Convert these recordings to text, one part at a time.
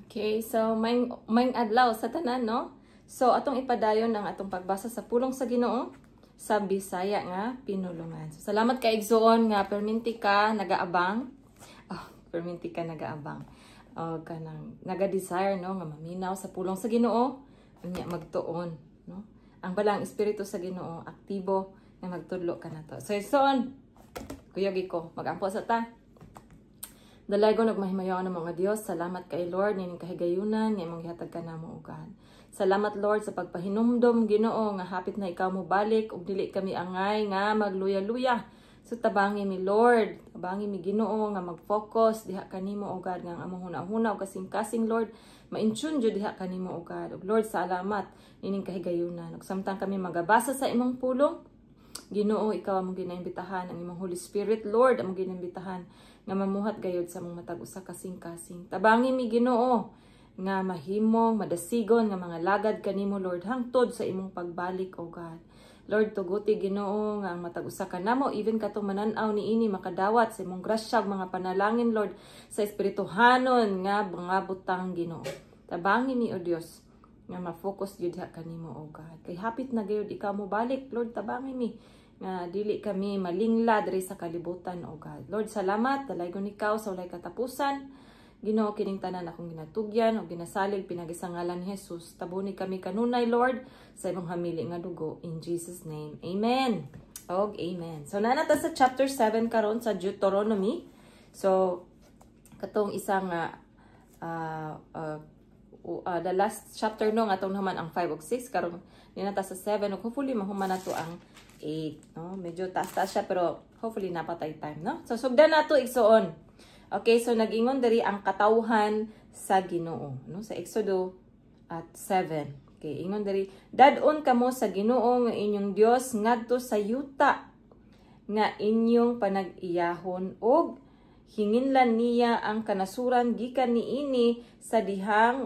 Okay, so may adlaw sa tanan, no? So atong ipadayon ang atong pagbasa sa pulong sa Ginoo sa Bisaya nga pinulungan. So salamat kay igsoon nga perminti ka nagaabang. Oh, perminti ka nagaabang. Kanang naga-desire, no, nga maminaw sa pulong sa Ginoo, unya magtuon, no? Ang balang espiritu sa Ginoo aktibo nga magtudlo kanato. So igsoon, kuyog ko magampo sa ta. Dalagon ug mahimayaon ang mga Dios. Salamat kay Lord ning kahigayunan nga imong gihatag kanamo ugad. Salamat Lord sa pagpahinumdom Ginoo nga hapit na ikaw mo balik ug dili kami angay nga magluya-luya. So tabangi mi Lord, tabangi mi Ginoo nga mag-focus diha kanimo ugad nga among hunahuna ug kasing-kasing Lord, ma-intune jud diha kanimo ugad. Ug Lord, salamat nining kahigayunan. Ug samtang kami magabasa sa imong pulong, Ginoo, ikaw among ginaimbitahan, ang imong Holy Spirit, Lord, among ginaimbitahan nga mamuhat gayud sa among matag usa kasing-kasing. Tabangi mi Ginoo nga mahimong madasigon nga mga lagad kanimo Lord hangtod sa imong pagbalik, O God. Lord, tuguti Ginoo nga ang matag usa kanamo even katong manan-aw niini makadawat sa imong grasya ug mga panalangin Lord sa espirituhanon nga mga butang Ginoo. Tabangi mi, O Dios, nga ma-focus jud diha kanimo, O God. Kay hapit na gayud ikaw mo balik, Lord, tabangi mi nga dili kami malingla diri sa kalibutan, O God. Lord, salamat, dalaygon ikaw sa walay katapusan. Ginoo, kining tanan akong ginatugyan o ginasalig pinagisangalan ni Jesus. Tabuni kami kanunay, Lord, sa imong hamili nga dugo. In Jesus' name, Amen. Og Amen. So, nanata sa chapter 7 karon sa Deuteronomy. So, katong isang the last chapter no, atong naman ang 5 ug 6. Karon, ninata sa 7. Ug hopefully, mahuman na to ang 8. No? Medyo taas-taas siya, pero hopefully, napatay time. No? So, sugdan na to igsoon. Okay, so nag-ingon diri ang katawhan sa Ginoo, no? Sa Exodo at 7. Okay, ingon diri, dadon kamo sa Ginoo nga inyong Dios ngadto sa yuta nga inyong panag-iyahon og hinginlan niya ang kanasuran gikan niini sa dihang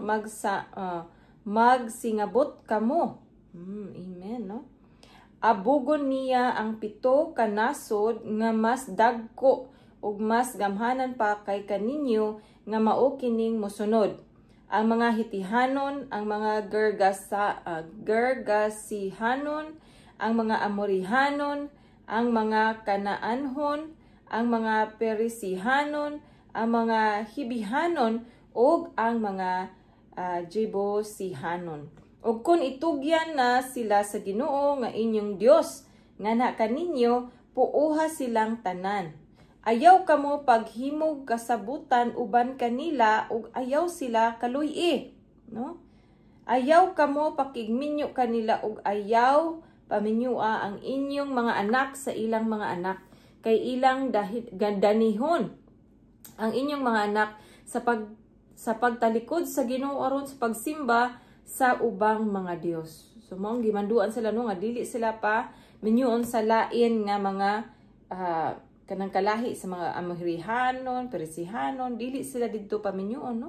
magsingabot kamo. Amen, no? Abugon niya ang 7 ka nasod nga mas dagko ug mas gamhanan pa kay kaninyo nga mao kining mosunod. Ang mga Hitihanon, ang mga Gergasihanon, ang mga Amorihanon, ang mga Kanaanhon, ang mga Perisihanon, ang mga Hibihanon, ug ang mga Jebosihanon. Ug kun itugyan na sila sa Ginoo nga inyong Dios, nga na kaninyo puuha silang tanan. Ayaw kamo paghimog kasabutan uban kanila ug ayaw sila kaluy-i, no? Ayaw kamo pakigminyo kanila ug ayaw paminyua ang inyong mga anak sa ilang mga anak kay ilang danihon ang inyong mga anak sa pagtalikod sa Ginoo aron sa pagsimba sa ubang mga Dios. So mao gimanduan sila no nga dili sila pa minyuon sa lain nga mga kanang kalahi sa mga Amorihanon, Perisihanon, dili sila didto paminyoon, no?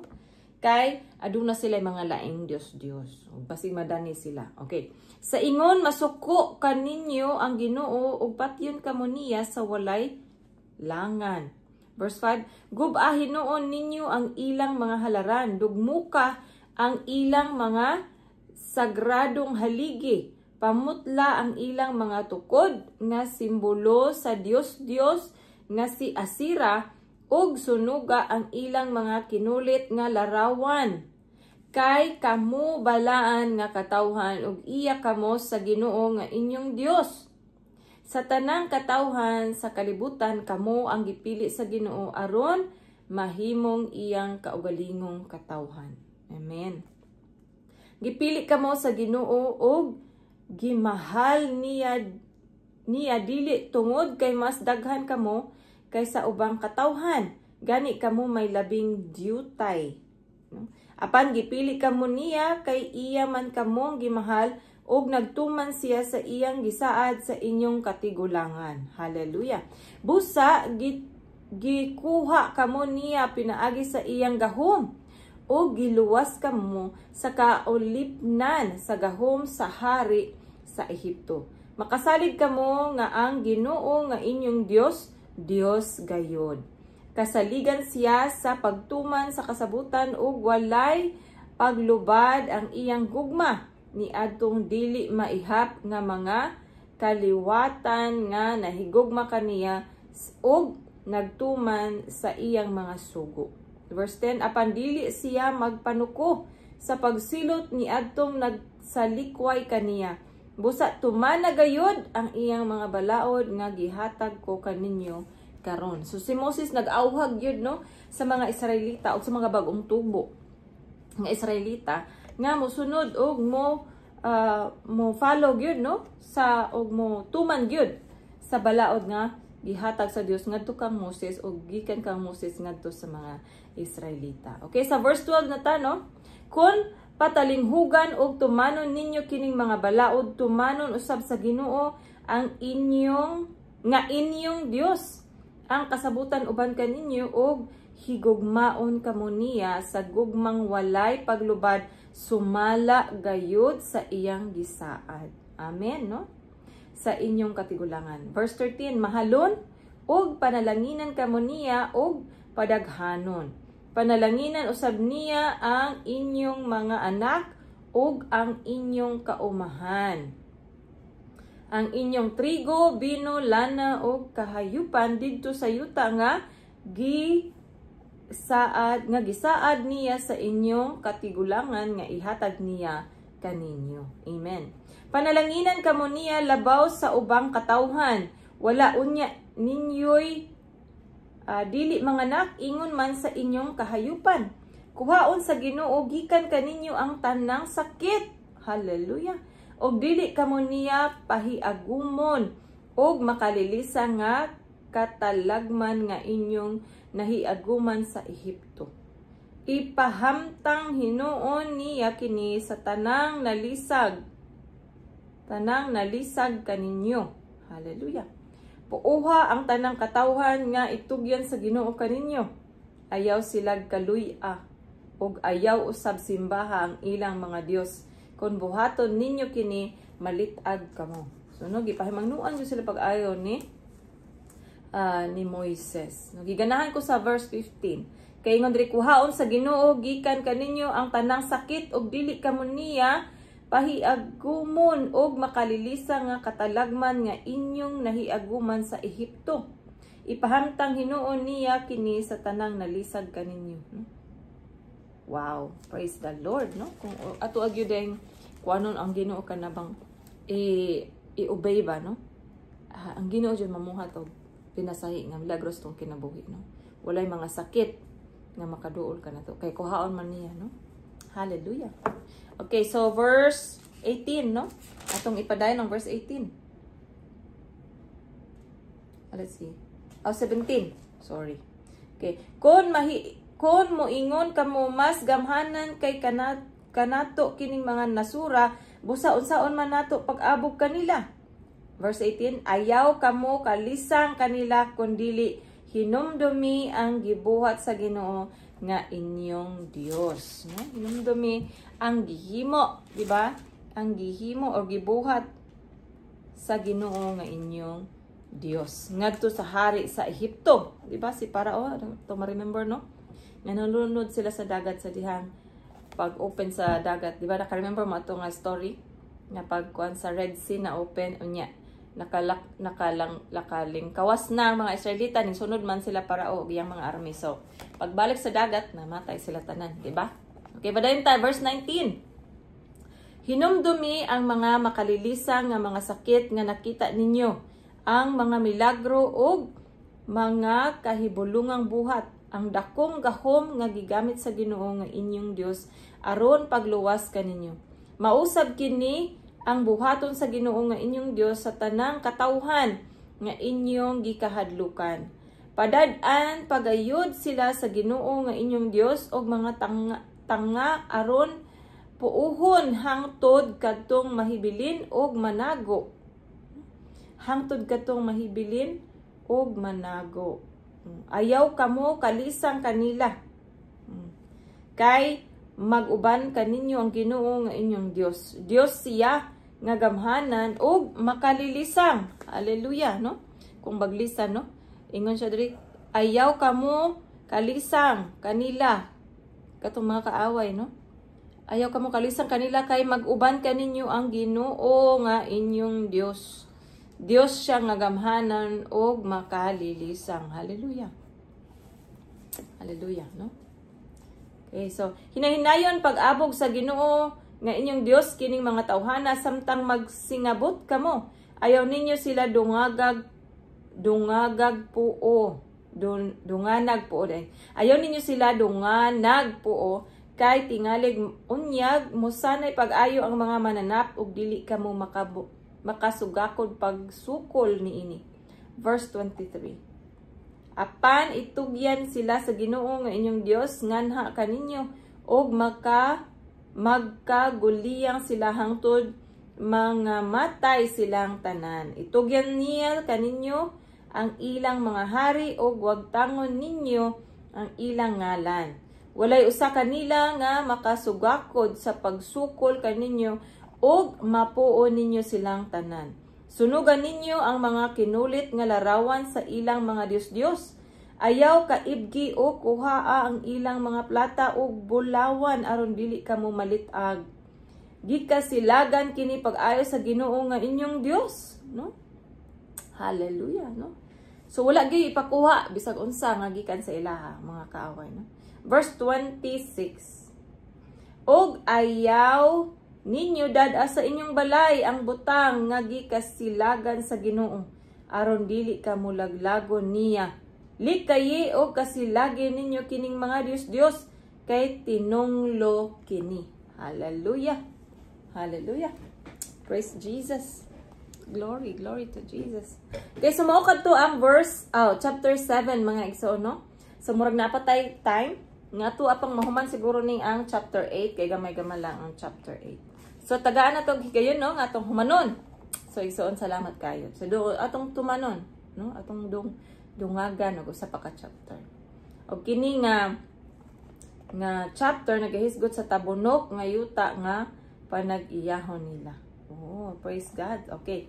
Kay aduna sila mga laing Dios. Basig madani sila. Okay. Sa ingon masuko kaninyo ang Ginoo ug patyon kamo niya sa walay langan. Verse 5, gubahin noon ninyo ang ilang mga halaran, dugmuka ang ilang mga sagradong haligi. Pamutla ang ilang mga tukod nga simbolo sa Dios nga si Asira ug sunuga ang ilang mga kinulit nga larawan. Kay kamo balaan nga katawhan ug iya kamo sa Ginoo nga inyong Dios. Sa tanang katawhan sa kalibutan kamo ang gipili sa Ginoo aron mahimong iyang kaugalingong katawhan. Amen. Gipili kamo sa Ginoo ug gimahal niya dili tungod kay mas daghan kamo kaysa ubang katawhan. Gani kamo may labing diutay. No? Apan gipili kamo niya kay iya man kamong gimahal ug nagtuman siya sa iyang gisaad sa inyong katigulangan. Hallelujah. Busa gikuha kamo niya pinaagi sa iyang gahom o giluwas kamo sa kaulipnan sa gahom sa hari sa Ehipto. Makasalig kamo nga ang Ginoo nga inyong Dios, Dios gayod. Kasaligan siya sa pagtuman sa kasabutan ug walay paglubad ang iyang gugma ni adtong dili maihap nga mga kaliwatan nga nahigugma kaniya ug nagtuman sa iyang mga sugo. Verse 10, apan dili siya magpanuko sa pagsilot ni adtong nagsalikway kaniya. Busa tumana gayud ang iyang mga balaod nga gihatag ko kaninyo karon. So si Moses nag-auhag yun no sa mga Israelita o sa mga bagong tubo nga Israelita nga mosunod og mo follow gyud no sa og mo tuman gyud sa balaod nga gihatag sa Dios ngadto kang Moses o gikan kang Moses ngadto sa mga Israelita. Okay, sa verse 12 na ta no, kun patalinghugan og tumanon ninyo kining mga balaod, tumanon usab sa Ginoo ang inyong Dios, ang kasabutan uban kaninyo og higugmaon kamo niya sa gugmang walay paglubad, sumala gayud sa iyang gisaad. Amen no? Sa inyong katigulangan. Verse 13, mahalon og panalanginan kamo niya og padaghanon. Panalanginan usab niya ang inyong mga anak ug ang inyong kaumahan. Ang inyong trigo, bino, lana ug kahayupan didto sa yuta nga gisaad niya sa inyong katigulangan nga ihatag niya kaninyo. Amen. Panalanginan kamo niya labaw sa ubang katawhan. Wala unya ninyo'y dili manganak ingon man sa inyong kahayupan. Kuhaon sa Ginoo gikan kaninyo ang tanang sakit. Hallelujah. Og dili kamo niya pahiagumon og makalilisa nga katalagman nga inyong nahiaguman sa Ehipto. Ipahamtang hinuon niya kini sa tanang nalisag kaninyo. Hallelujah. Puuha ang tanang katawhan nga itugyan sa Ginoo kaninyo. Ayaw silag kaluy-a ug ayaw usab simbaha ang ilang mga Dios. Kung buhaton ninyo kini malitag kamo. So no gipahimangnuan gyud sila pag-ayo ni Moises. Nagiganahan ko sa verse 15. Kay ingon diri kuhaon sa Ginoo gikan kaninyo ang tanang sakit ug dili kamo niya pahiagumon og makalilisa nga katalagman nga inyong nahiaguman sa Ehipto. Ipahamtang hinuon niya kini sa tanang nalisag kaninyo. Wow, praise the Lord, no? Kung ato agyudeng kuanon ang Ginoo kanabang i-obey ba, no? Ang Ginoo jud mamuhat og pinasahi nga milagros tong kinabuhi, no? Walay mga sakit nga makaduol ka na to. Kay kuhaon man niya, no? Hallelujah. Okay, so verse 18, no? Atong ipadayon ng verse 18. Let's see. 17. Sorry. Okay. Kung moingon kamo mas gamhanan kay kanato kining mga nasura, busa unsaon man nato pag-abog kanila. Verse 18, ayaw kamo kalisang kanila kundili hinumdumi ang gibuhat sa Ginoo nga inyong Dios, no? Hinumdumi ang gihimo, di ba? Ang gihimo o gibuhat sa Ginoo nga inyong Dios. Ngadto sa hari sa Ehipto, di ba? Si Parao, to ma-remember, no? Nanulunod sila sa dagat sa dihang pag-open sa dagat. Di ba? Naka-remember mo ito nga story? Na pagkuhan sa Red Sea na open, unya. Nakalingkawas na ang mga Israelita, ning sunod man sila Parao og iyang mga army. So, pagbalik sa dagat, namatay sila tanan, di ba? Okay, padayon tayo, verse 19. Hinumdumi ang mga makalilisa nga mga sakit nga nakita ninyo, ang mga milagro ug mga kahibulungang buhat, ang dakong gahom nga gigamit sa Ginoo nga inyong Dios aron pagluwas kaninyo. Mausab kini ang buhaton sa Ginoo nga inyong Dios sa tanang katawhan nga inyong gikahadlukan. Padad-an pagayod sila sa Ginoo nga inyong Dios og mga tanga aron puuhon hangtod kadtong mahibilin og manago. Hangtod kadtong mahibilin og manago. Ayaw kamo kalisang kanila. Kay mag-uban kaninyo ang Ginoo nga inyong Dios. Dios siya nga gamhanan og makalilisang. Hallelujah, no? Kung baglisan, no? Ingon siya diri, ayaw kamo kalisang kanila. Katong mga kaaway, no? Ayaw kamo kalisang kanila kay mag-uban kaninyo ang Ginoo nga inyong Dios. Dios siya nga gamhanan og makalilisang. Hallelujah. Hallelujah, no? Okay, so hinahinayon pag-abog sa Ginoo nga inyong Dios kining mga tawhana samtang magsingabot kamo. Ayaw ninyo sila dunganag puo. Dunganag puo day. Ayaw ninyo sila dunganag puo kay tingalig unyag musanay pag-ayo ang mga mananap ug dili kamo makasugakod pagsukol niini. Verse 23. Apan itugyan sila sa Ginoo nga inyong Dios nganha kaninyo og magkaguliyang sila hangtod mga matay silang tanan. Itugyan niya kaninyo ang ilang mga hari o wagtangon ninyo ang ilang ngalan. Walay usa kanila nga makasugakod sa pagsukol kaninyo o mapuo ninyo silang tanan. Sunugan ninyo ang mga kinulit nga larawan sa ilang mga Dios-Dios. Ayaw kaibgi o kuhaa ang ilang mga plata o bulawan aron dili kamo malitag. Gikasilagan kini pag-ayo sa Ginoo nga inyong Dios, no? Hallelujah, no? So wala gyud ipakuha bisag unsa nga gikan sa ilaha, mga kaaway, no? Verse 26. Og ayaw ninyo dad-a sa inyong balay ang butang nga gikasilagan sa Ginoo aron dili kamo laglagon niya. Likayi og kasilagi ninyo kining mga Dios kay tinunglo kini. Hallelujah. Hallelujah. Praise Jesus. Glory, glory to Jesus. Okay, so mao kadto ang chapter 7 mga igsoon, no? So murag napatay time nga to apang mahuman siguro ning ang chapter 8 kay gamay-gamay lang ang chapter 8. So tagaan na to higayon, no, nga atong humanon. So igsoon salamat kayo. So atong tumanon, no? Atong dungagan og usa pa ka chapter. Og kini nga chapter nagahisgot sa tabunok nga yuta nga panag-iyahon nila. Oh, praise God. Okay.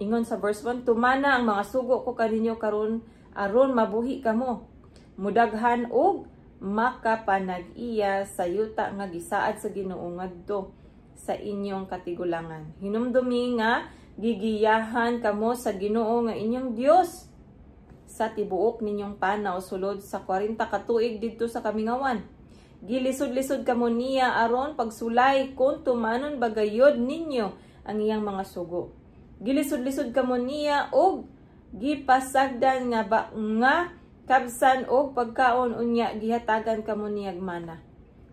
Ingon sa verse 1, tumana ang mga sugo ko kaninyo karon aron mabuhi kamo. Mudaghan og makapanag-iya sa yuta nga gisaad sa Ginoo ngadto sa inyong katigulangan. Hinumdumi nga gigiyahan kamo sa Ginoo nga inyong Dios sa tibuok ninyong panaw sulod sa 40 ka tuig didto sa kamingawan. Gilisod-lisod kamo niya aron pagsulay kung tumanon bagayod ninyo ang iyang mga sugo. Gilisod-lisod kamo niya og gipasagdan nga kabsan og pagkaon unya gihatagan kamo niyag mana.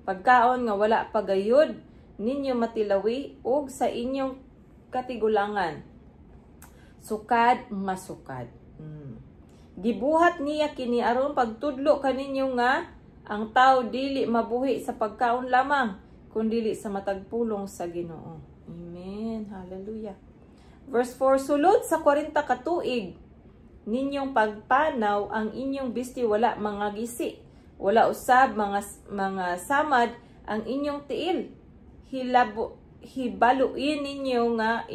Pagkaon nga wala pagayod ninyo matilawi og sa inyong katigulangan. Sukad masukad. Gibuhat niya kini aron pagtudlo kaninyo nga ang tao dili mabuhi sa pagkaon lamang, kundi sa matagpulong sa Ginoo. Amen. Hallelujah. Verse 4, sulod sa 40 ka tuig ninyong pagpanaw ang inyong bisti wala mga gisi, wala usab mga samad ang inyong tiil. Hibaluin ninyo nga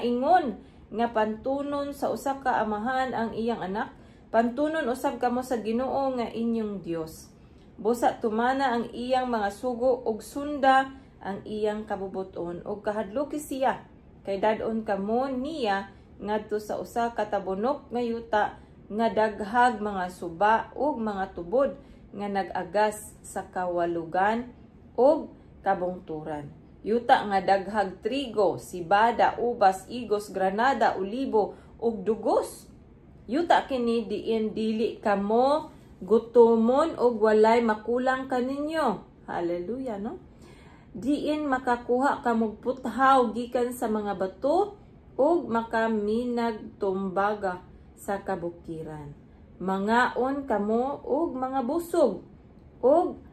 ingon nga pantunon sa usa ka amahan ang iyang anak, pantunon usab kamo sa Ginoo nga inyong Dios. Busa tumana ang iyang mga sugo ug sunda ang iyang kabubuton ug kahadluki siya kay dadon kamo niya ngadto sa usa ka tabunok nga yuta nga daghag mga suba ug mga tubod nga nag-agas sa kawalugan ug kabungturan. Yuta nga daghag trigo, sibada, ubas, igos, granada, olibo ug dugos. Yuta kini diin dili kamo gutomon og walay makulang kaninyo. Hallelujah, no? Diin makakuha kamog puthaw gikan sa mga bato ug makaminag tumbaga sa kabukiran. Mangaon kamo og mga busog ug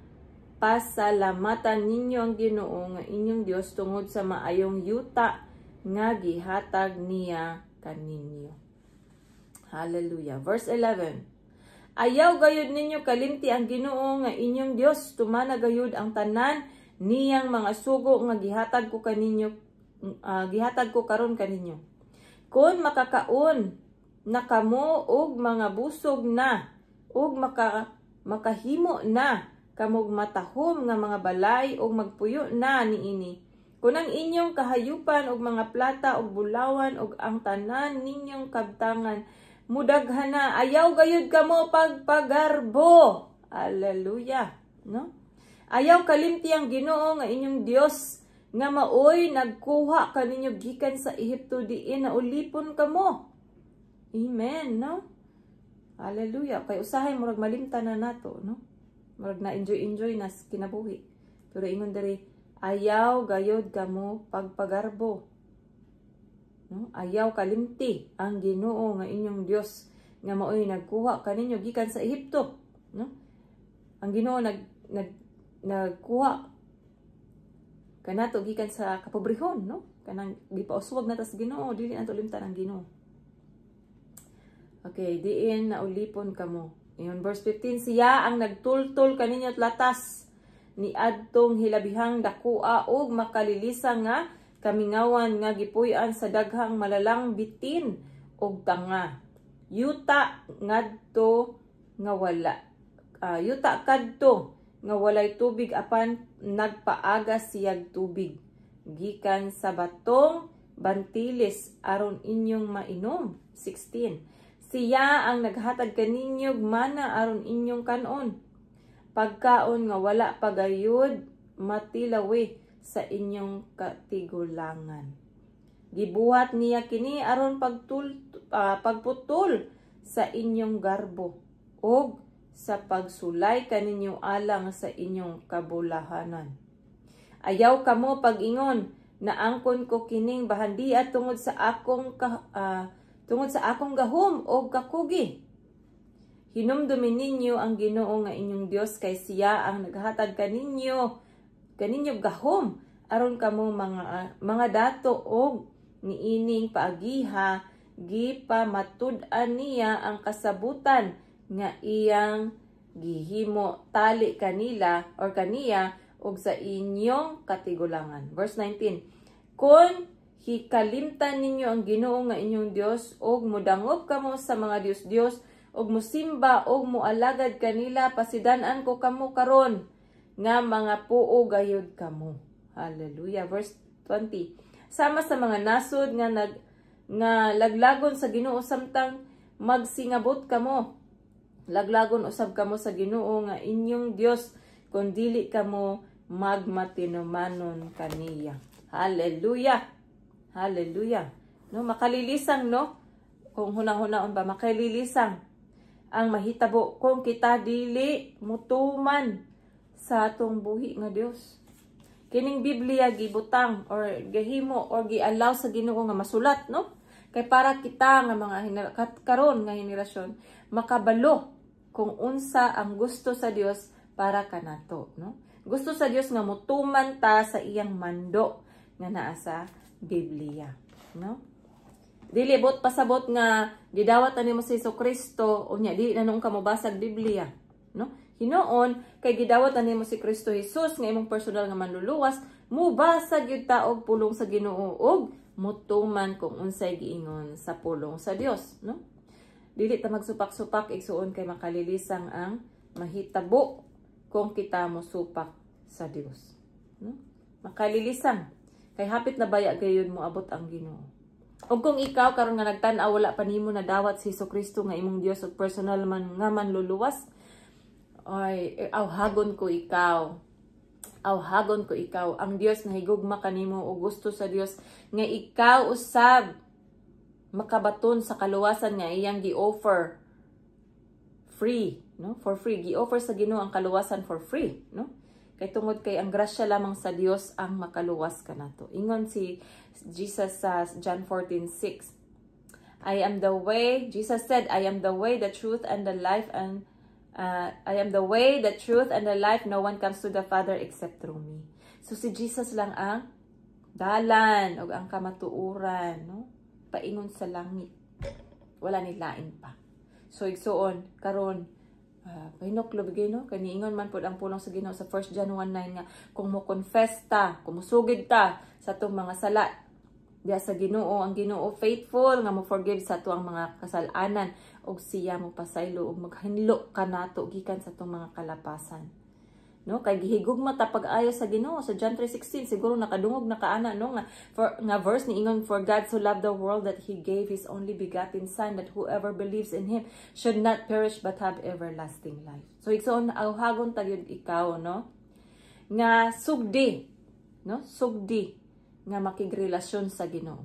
pasalamatan ninyo ang Ginoo nga inyong Dios tungod sa maayong yuta nga gihatag niya kaninyo. Hallelujah. Verse 11. Ayaw gayud ninyo kalimti ang Ginoo nga inyong Dios, tumana gayud ang tanan niyang mga sugo nga gihatag ko karon kaninyo. Kung makakaon na kamo og mga busog na, ug makahimo na kamog matahom nga mga balay ug magpuyo na niini. Kung ang inyong kahayupan ug mga plata ug bulawan ug ang tanan ninyong kabtangan mudaghan na, ayaw gayud kamo pagpagarbo. Hallelujah, no? Ayaw kalimti ang Ginoo nga inyong Dios nga maoy nagkuha kaninyo gikan sa Ehipto diin na ulipon kamo. Amen, no? Hallelujah. Kay usahay murag malimtan na nato, no? Murag na enjoy na kinabuhi. Pero ingon diri, ayaw gayod kamo pagpagarbo. No? Ayaw kalimti ang Ginoo nga inyong Dios nga maoy nagkuha kaninyo gikan sa Ehipto, no? Ang Ginoo nagkuha kanato gikan sa kapobrehon, no? Kanang gipauswag na ta sa Ginoo, dili nato limtan ang Ginoo. Okay, diin na ulipon kamo. Ingon verse 15, siya ang nagtultol kaninyo't latas ni adtong hilabihang dakua ug makalilisa nga kamingawan nga gipuy-an sa daghang malalang bitin ug tanga. Yuta ngadto nga wala. Yuta kadto nga walay tubig apan nagpaaga siyag tubig gikan sa batong bantilis aron inyong mainom. 16. Siya ang naghatag kaninyo mana aron inyong kanon. Pagkaon nga wala pagayod matilawi sa inyong katigulangan. Gibuhat niya kini aron pagputol sa inyong garbo ug sa pagsulay kaninyo alang sa inyong kabulahanan. Ayaw kamo pag-ingon na angkon ko kining bahandia tungod sa akong gahom o kakugi. Hinumdumin ninyo ang Ginoo nga inyong Dios kay siya ang naghatag kaninyo gahom aron kamo mga dato og niining paagiha gipamatud-an niya ang kasabutan nga iyang gihimo tali kanila or kaniya og sa inyong katigulangan. Verse 19. Kung hikalimtan ninyo ang Ginoo nga inyong Dios og modangob kamo sa mga Dios og mosimba og moalagad kanila, pasidan-an ko kamo karon nga mga puo gayud kamo. Hallelujah. Verse 20. Sama sa mga nasod nga laglagon sa Ginoo samtang magsingabot kamo. Laglagon usab kamo sa Ginoo nga inyong Dios kun dili kamo magmatinumanon kaniya. Hallelujah. Hallelujah. No, makalilisang, no? Kung hunang-hunaon ba, makalilisang ang mahitabo kung kita dili mutuman sa atong buhi nga Dios. Kining Biblia gibutang or gahimo or giallow sa Ginoo nga masulat, no? Kay para kita nga mga karon nga henerasyon makabalo kung unsa ang gusto sa Dios para kanato, no? Gusto sa Dios nga mutuman ta sa iyang mando nga naa sa Biblia, no? Dili bot pasabot nga gidawat ani mo si Jesucristo unya di na nung kamo basag Biblia, no? Hinoon kay gidawat ani mo si Kristo Jesus nga imong personal nga manluluwas, mubasag gyud ta og pulong sa Ginoo og mutuman kung unsay giingon sa pulong sa Dios, no? Dili ta magsupak-supak igsuon kay makalilisang ang mahitabo kung kita mo supak sa Dios, no? Makalilisang kay hapit na baya gayon mo abot ang Ginoo. Ug kung ikaw karon nga nagtan-aw wala pa nimo nadawat si Jesucristo nga imong Dios ug personal man nga manluluwas, ay awhagon ko ikaw. Awhagon ko ikaw ang Dios na higugma kanimo ug gusto sa Dios nga ikaw usab makabaton sa kaluwasan nga iyang gi-offer free, no? For free gi-offer sa Ginoo ang kaluwasan for free, no? Kay tungod kay ang grasya lamang sa Dios ang makaluwas kanato. Ingon si Jesus sa John 14:6. I am the way, Jesus said, I am the way, the truth, and the life, and I am the way, the truth, and the life. No one comes to the Father except through me. So si Jesus lang ang dalan o ang kamatuuran, no? Paingon sa langit. Wala ni lain pa. So igsuon karon pahinoklo bigay, no? Kaniingon man pud ang pulong sa Ginoo sa 1 John 1:9 nga kung mo confess ta, kung musugid ta sa atong mga sala diya sa Ginoo, ang Ginoo faithful nga mo forgive sa atuang mga kasalanan og siya mo pasaylo og maghinlo kanato gikan sa tong mga kalapasan. No, kay gihigugma ta pag-ayo sa Ginoo sa John 3:16 siguro nakadungog na kaana no nga verse ni ingon, for God so loved the world that he gave his only begotten son that whoever believes in him should not perish but have everlasting life. So igsoon awhagon ta gyud ikaw no nga sugdi nga makigrelasyon sa Ginoo.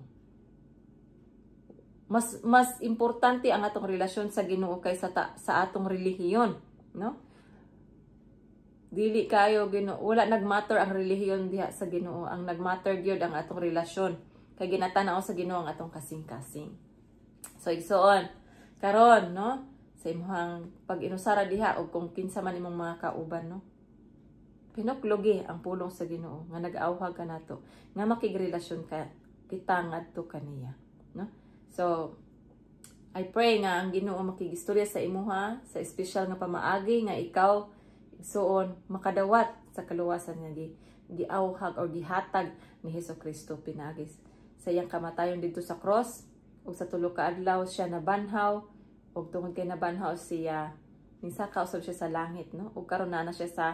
Mas importante ang atong relasyon sa Ginoo kaysa sa atong relihiyon, no? Dili kayo wala nagmatter ang relihiyon diha sa Ginoo. Ang nagmatter gyud ang atong relasyon. Kay ginatanaw sa Ginoo ang atong kasing-kasing. So igsoon karon no sa imong pag-inusara diha og kung kinsa man imong mga kauban no. Pinuklogi ang pulong sa Ginoo nga nag-awhag kanato nga makigrelasyon ka kita ngadto kaniya, no? So I pray nga ang Ginoo makigistorya sa imuha sa espesyal nga pamaagi nga ikaw igsoon makadawat sa kaluwasan nga giawhag or gihatag ni Hesukristo pinagis sa iyang kamatayon dito sa cross ug sa tulo ka adlaw siya nabanhaw ug tungod kay nabanhaw siya nisaka usab siya sa langit no ug karon na siya sa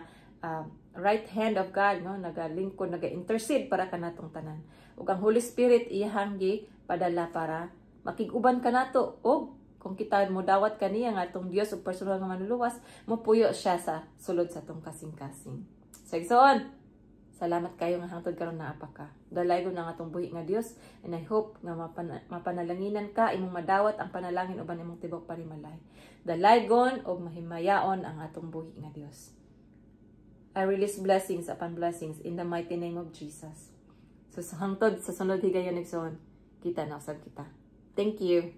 right hand of God no nagalingkod naga-intercede para kanatong tanan ug ang Holy Spirit iyang padala para makig-uban kanato ug kung kita mo dawat kaniya nga atong Dios ug personal nga manluluwas mopuyo siya sa sulod sa atong kasing-kasing. So igsoon, salamat kayo nga hangtod karon naa pa ka. Dalaygon ang atong buhi nga Dios and I hope nga mapanalanginan ka imong madawat ang panalangin uban imong tibok panimalay. Dalaygon og mahimayaon ang atong buhi nga Dios. I release blessings upon blessings in the mighty name of Jesus. So hangtod sa sunod higayon igsoon, kita na usab kita. Thank you.